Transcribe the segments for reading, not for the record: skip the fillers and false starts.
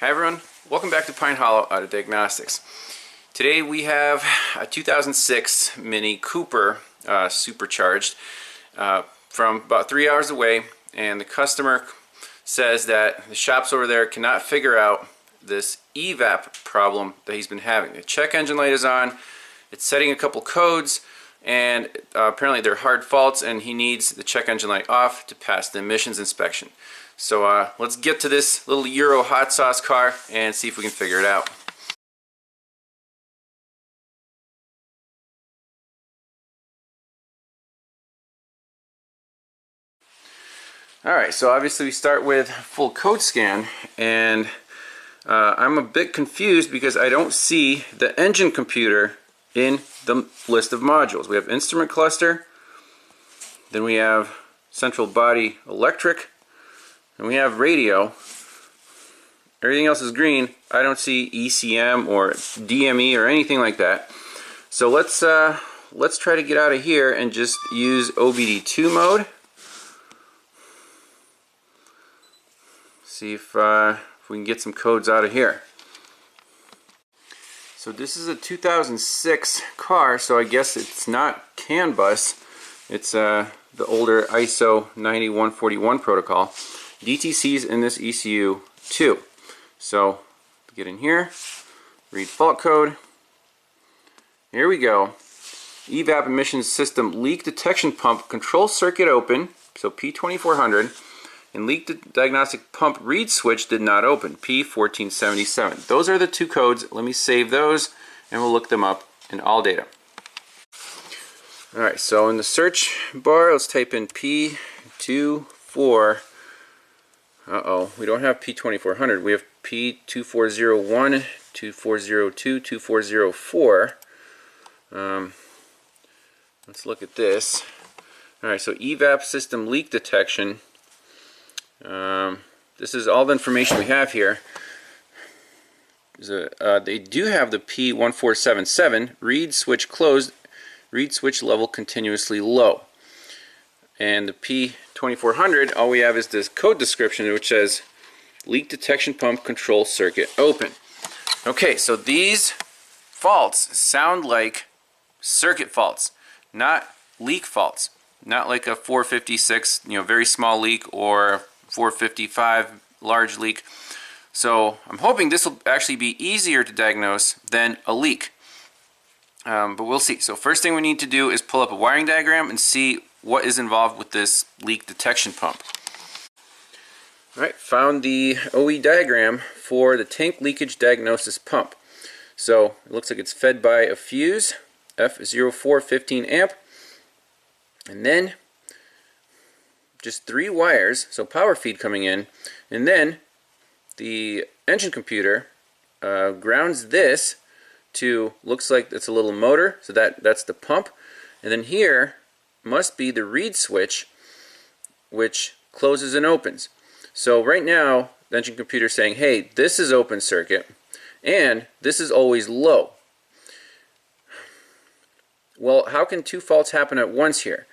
Hi everyone, welcome back to Pine Hollow out of Diagnostics. Today we have a 2006 Mini Cooper Supercharged from about 3 hours away, and the customer says that the shops over there cannot figure out this EVAP problem that he's been having. The check engine light is on, it's setting a couple codes, and apparently they're hard faults, and he needs the check engine light off to pass the emissions inspection. So let's get to this little Euro hot sauce car and see if we can figure it out. Alright, so obviously we start with full code scan, and I'm a bit confused because I don't see the engine computer in the list of modules. We have instrument cluster, then we have central body electric, and we have radio. Everything else is green. I don't see ECM or DME or anything like that. So let's try to get out of here and just use OBD2 mode. See if we can get some codes out of here. So this is a 2006 car, so I guess it's not CAN bus. It's the older ISO 9141 protocol. DTC's in this ECU too. So get in here, read fault code. Here we go. EVAP emissions system leak detection pump control circuit open, so P2400, and leak diagnostic pump read switch did not open, P1477. Those are the two codes. Let me save those and we'll look them up in ALLDATA. Alright, so in the search bar, let's type in P24. We don't have P2400. We have P2401, 2402, 2404. Let's look at this. Alright, so EVAP system leak detection. This is all the information we have here. They do have the P1477, read switch closed, read switch level continuously low. And the P2400, all we have is this code description which says leak detection pump control circuit open. Okay, so these faults sound like circuit faults, not leak faults. Not like a 456, very small leak, or 455 large leak. So I'm hoping this will actually be easier to diagnose than a leak. But we'll see. So first thing we need to do is pull up a wiring diagram and see what is involved with this leak detection pump. Alright, found the OE diagram for the tank leakage diagnosis pump. So it looks like it's fed by a fuse, F0415 amp, and then just 3 wires, so power feed coming in, and then the engine computer grounds this to, looks like it's a little motor, so that's the pump, and then here must be the read switch which closes and opens. So right now the engine computer is saying, hey, this is open circuit and this is always low. Well, how can two faults happen at once here?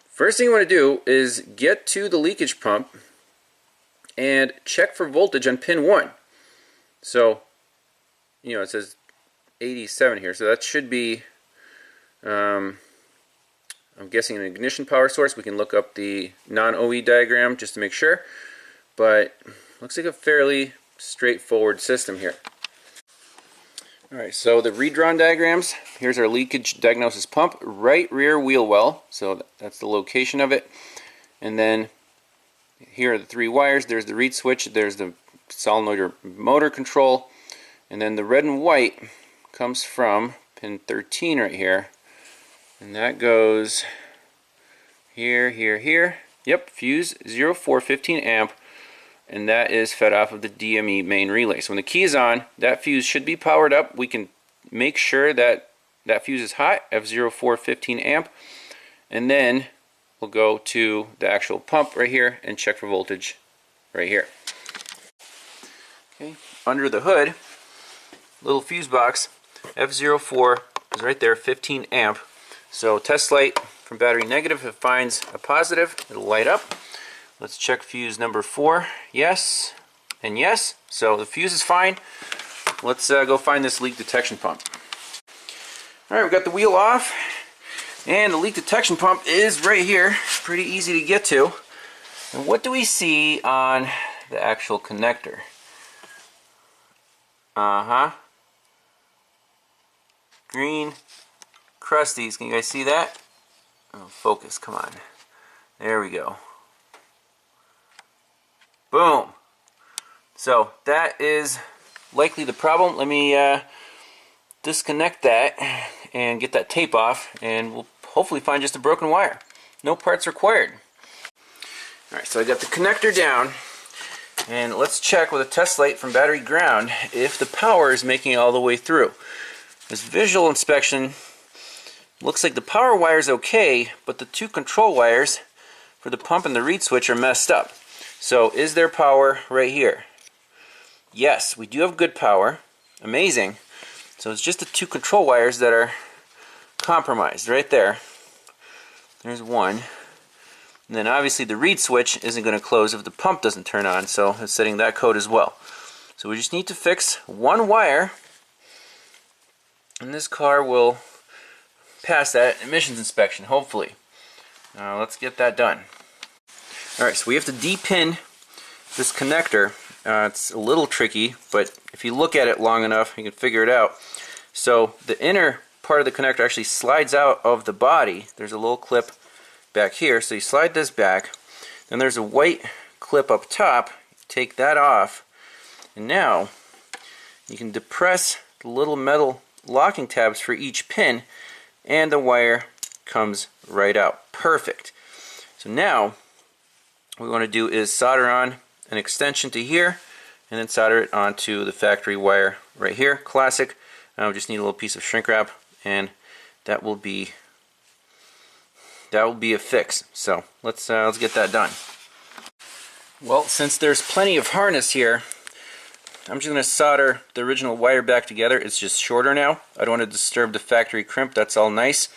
First thing you want to do is get to the leakage pump and check for voltage on pin 1. So, it says 87 here, so that should be, I'm guessing, an ignition power source. We can look up the non-OE diagram just to make sure, but looks like a fairly straightforward system here. Alright, so the redrawn diagrams, here's our leakage diagnosis pump, right rear wheel well, so that's the location of it. And then here are the 3 wires, there's the read switch, there's the solenoid or motor control, and then the red and white comes from pin 13 right here, and that goes here, here, here. Yep, fuse 0415 amp, and that is fed off of the DME main relay. So when the key is on, that fuse should be powered up. We can make sure that that fuse is hot, F0415 amp, and then we'll go to the actual pump right here and check for voltage right here. Okay, under the hood, little fuse box, F04 is right there, 15 amp. So test light from battery negative, if it finds a positive, it'll light up. Let's check fuse number 4. Yes. And yes, so the fuse is fine. Let's go find this leak detection pump. Alright, we've got the wheel off, and the leak detection pump is right here. Pretty easy to get to. And what do we see on the actual connector? Green crusties. Can you guys see that? Oh, focus, come on. There we go. Boom. So that is likely the problem. Let me disconnect that and get that tape off, and we'll hopefully find just a broken wire. No parts required. Alright, so I got the connector down, and let's check with a test light from battery ground if the power is making it all the way through. This visual inspection looks like the power wire is okay, but the two control wires for the pump and the reed switch are messed up. So is there power right here? Yes, we do have good power. Amazing. So it's just the two control wires that are compromised right there. There's one. And then obviously the reed switch isn't going to close if the pump doesn't turn on, so it's setting that code as well. So we just need to fix one wire, and this car will pass that emissions inspection, hopefully. Let's get that done. Alright, so we have to de-pin this connector. It's a little tricky, but if you look at it long enough, you can figure it out. So the inner part of the connector actually slides out of the body. There's a little clip back here, so you slide this back. Then there's a white clip up top. Take that off, and now you can depress the little metal locking tabs for each pin, and the wire comes right out. Perfect. So now what we want to do is solder on an extension to here, and then solder it onto the factory wire right here. Classic. We just need a little piece of shrink wrap, and that will be a fix. So let's get that done. Well, since there's plenty of harness here, I'm just going to solder the original wire back together. It's just shorter now. I don't want to disturb the factory crimp. That's all nice.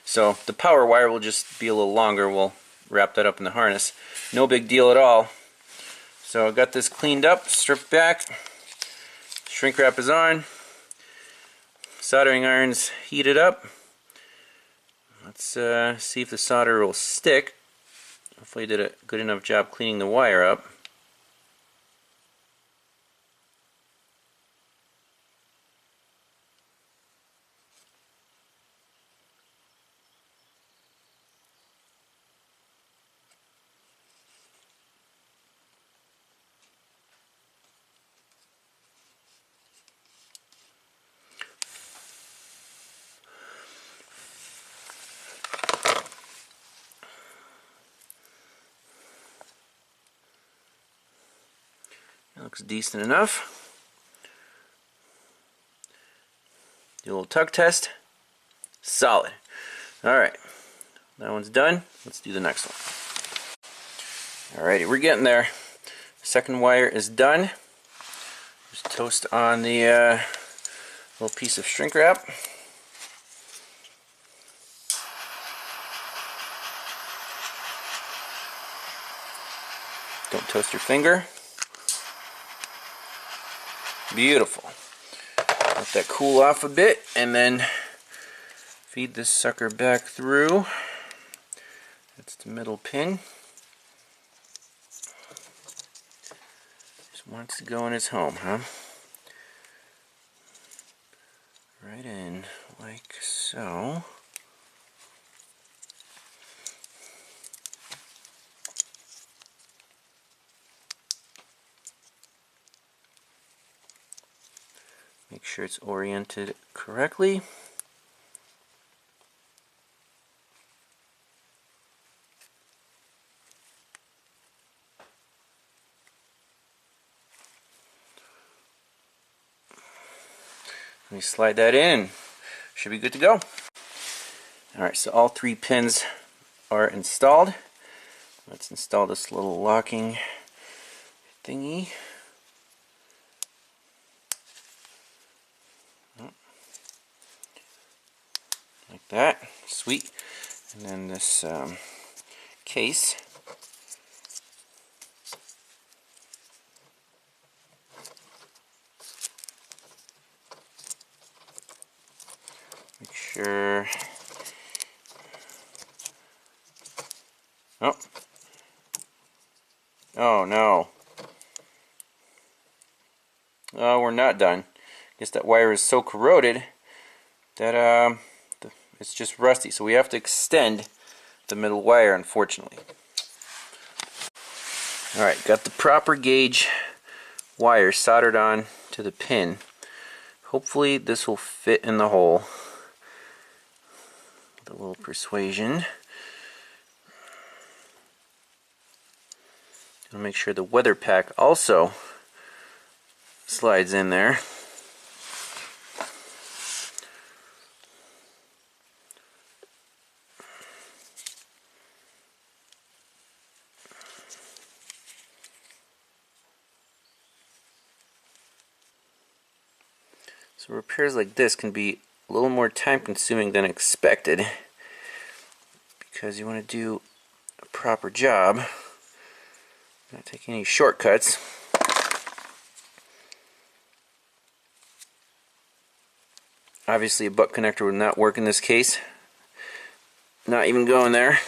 So the power wire will just be a little longer. We'll wrap that up in the harness. No big deal at all. So I got this cleaned up, stripped back. Shrink wrap is on. Soldering iron's heated up. Let's see if the solder will stick. Hopefully I did a good enough job cleaning the wire up. That looks decent enough. Do a little tug test. Solid. Alright, that one's done. Let's do the next one. Alrighty, we're getting there. Second wire is done. Just toast on the little piece of shrink wrap. Don't toast your finger. Beautiful. Let that cool off a bit, and then feed this sucker back through. That's the middle pin. Just wants to go in his home, huh? Right in, like so. Make sure it's oriented correctly. Let me slide that in. Should be good to go. Alright, so all three pins are installed. Let's install this little locking thingy. Like that. Sweet. And then this case. sure. Oh. Oh no. Oh, we're not done. Guess that wire is so corroded that it's just rusty. So we have to extend the middle wire, unfortunately. Alright, got the proper gauge wire soldered on to the pin. Hopefully this will fit in the hole with a little persuasion. I'll make sure the weather pack also slides in there. So repairs like this can be a little more time consuming than expected because you want to do a proper job, not take any shortcuts. Obviously a butt connector would not work in this case, not even going there.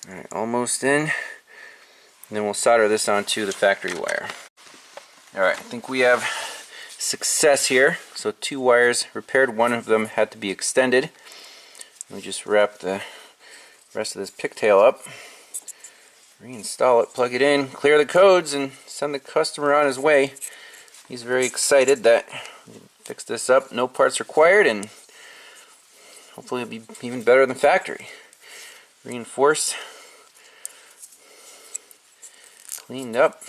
Alright, almost in, and then we'll solder this onto the factory wire. Alright, I think we have success here. So 2 wires repaired, one of them had to be extended. We just wrap the rest of this pigtail up, reinstall it, plug it in, clear the codes, and send the customer on his way. He's very excited that we fixed this up, no parts required, and hopefully it'll be even better than factory. Reinforced, cleaned up.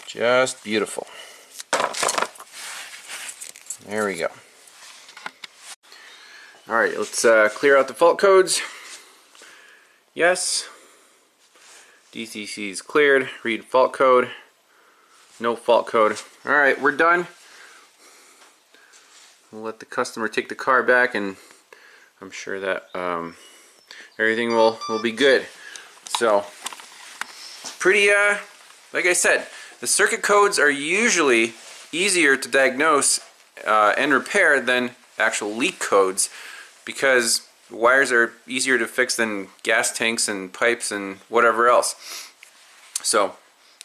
Just beautiful. There we go. Alright, let's clear out the fault codes. Yes. DCC is cleared. Read fault code. No fault code. Alright, we're done. We'll let the customer take the car back, and I'm sure that everything will be good. So, pretty, like I said, the circuit codes are usually easier to diagnose and repair than actual leak codes, because wires are easier to fix than gas tanks and pipes and whatever else. So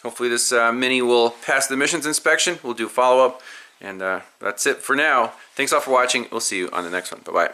hopefully this Mini will pass the emissions inspection. We'll do follow-up, and that's it for now. Thanks all for watching. We'll see you on the next one. Bye-bye.